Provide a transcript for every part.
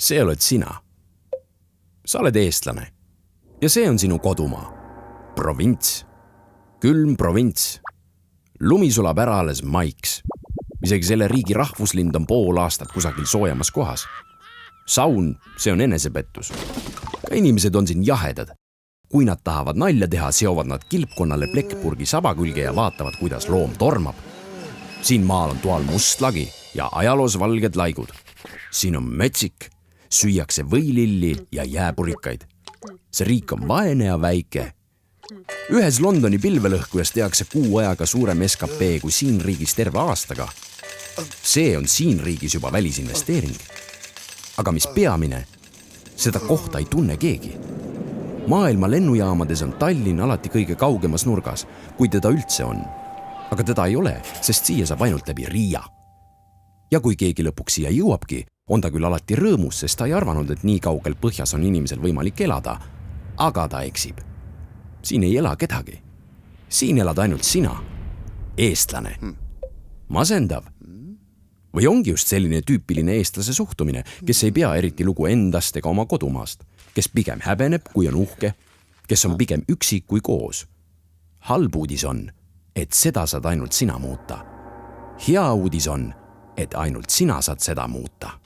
See oled sina. Sa oled eestlane. Ja see on sinu kodumaa. Provints. Külm provints. Lumi sulab ära alles maiks. Isegi selle riigi rahvuslind on pool aastat kusagil soojamas kohas. Saun, see on enesepettus. Ka inimesed on siin jahedad. Kui nad tahavad nalja teha, seovad nad kilpkonnale plekkpurgi saba külge ja vaatavad, kuidas loom tormab. Siin maal on toal must lagi ja ajaloos valged laigud. Siin on metsik, süüakse võililli ja jääpurikaid. See riik on vaene ja väike. Ühes Londoni pilvelõhkujas tehakse kuu ajaga suurem SKP kui siin riigis terve aastaga. See on siin riigis juba välisinvesteering. Aga mis peamine, seda kohta ei tunne keegi. Maailma lennujaamades on Tallinn alati kõige kaugemas nurgas, kui teda üldse on. Aga teda ei ole, sest siia saab ainult läbi Riia. Ja kui keegi lõpuks siia jõuabki, on ta küll alati rõõmus, sest ta ei arvanud, et nii kaugel põhjas on inimesel võimalik elada. Aga ta eksib. Siin ei ela kedagi. Siin elad ainult sina. Eestlane. Masendav. Või ongi just selline tüüpiline eestlase suhtumine, kes ei pea eriti lugu endast ega oma kodumaast, kes pigem häbeneb, kui on uhke, kes on pigem üksik kui koos. Halb uudis on, et seda saad ainult sina muuta. Hea uudis on, et ainult sina saad seda muuta.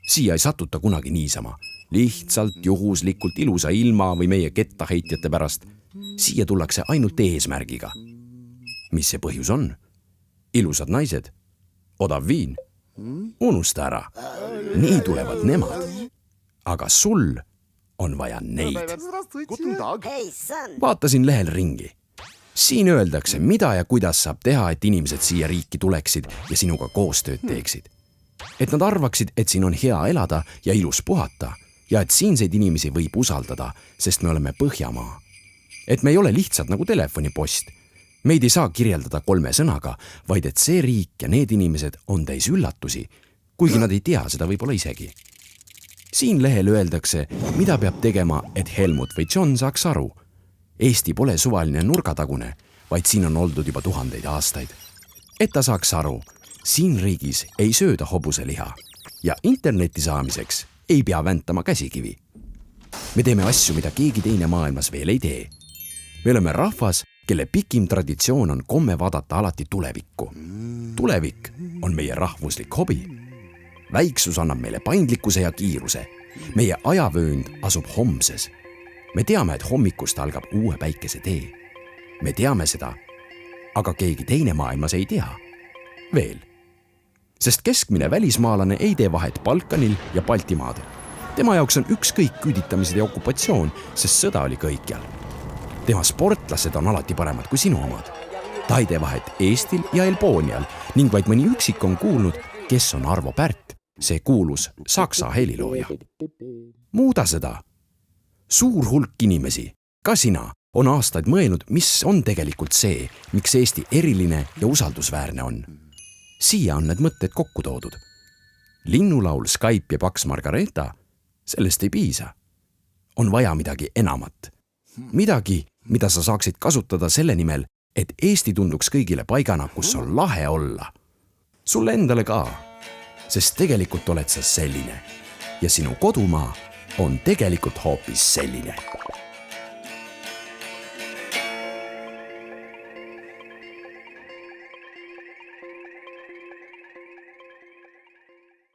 Siia ei satuta kunagi niisama, lihtsalt juhuslikult ilusa ilma või meie kettaheitjate pärast. Siia tullakse ainult eesmärgiga. Mis see põhjus on? Ilusad naised, odav viin, unusta ära. Nii tulevad nemad. Aga sul on vaja neid. Vaatasin lehel ringi. Siin öeldakse, mida ja kuidas saab teha, et inimesed siia riiki tuleksid ja sinuga koostööd teeksid. Et nad arvaksid, et siin on hea elada ja ilus puhata ja et siinseid inimesi võib usaldada, sest me oleme Põhjamaa. Et me ei ole lihtsalt nagu telefonipost. Meid ei saa kirjeldada 3 sõnaga, vaid et see riik ja need inimesed on täis üllatusi, kuigi nad ei tea seda võib-olla isegi. Siin lehel öeldakse, mida peab tegema, et Helmut või John saaks aru. Eesti pole suvaline nurgatagune, vaid siin on oldud juba 1000 aastaid. Et ta saaks aru, siin riigis ei sööda hobuseliha ja interneti saamiseks ei pea väntama käsikivi. Me teeme asju, mida keegi teine maailmas veel ei tee. Me oleme rahvas, kelle pikim traditsioon on komme vaadata alati tulevikku. Tulevik on meie rahvuslik hobi. Väiksus annab meile paindlikkuse ja kiiruse. Meie ajavöönd asub homses. Me teame, et hommikust algab uue päikese tee. Me teame seda, aga keegi teine maailmas ei tea. Veel. Sest keskmine välismaalane ei tee vahet Balkanil ja Baltimaadel. Tema jaoks on ükskõik küüditamised ja okupatsioon, sest sõda oli kõikjal. Tema sportlased on alati paremad kui sinu omad. Ta ei tee vahet Eestil ja Elboonial ning vaid mõni üksik on kuulnud, kes on Arvo Pärt, see kuulus saksa helilooja. Muuda seda. Suur hulk inimesi, ka sina, on aastaid mõelnud, mis on tegelikult see, miks Eesti eriline ja usaldusväärne on. Siia on need mõtted kokku toodud. Linnulaul Skype ja Paks Margareeta, sellest ei piisa. On vaja midagi enamat. Midagi, mida sa saaksid kasutada selle nimel, et Eesti tunduks kõigile paigana, kus on lahe olla. Sulle endale ka, sest tegelikult oled sa selline ja sinu kodumaa on tegelikult hoopis selline.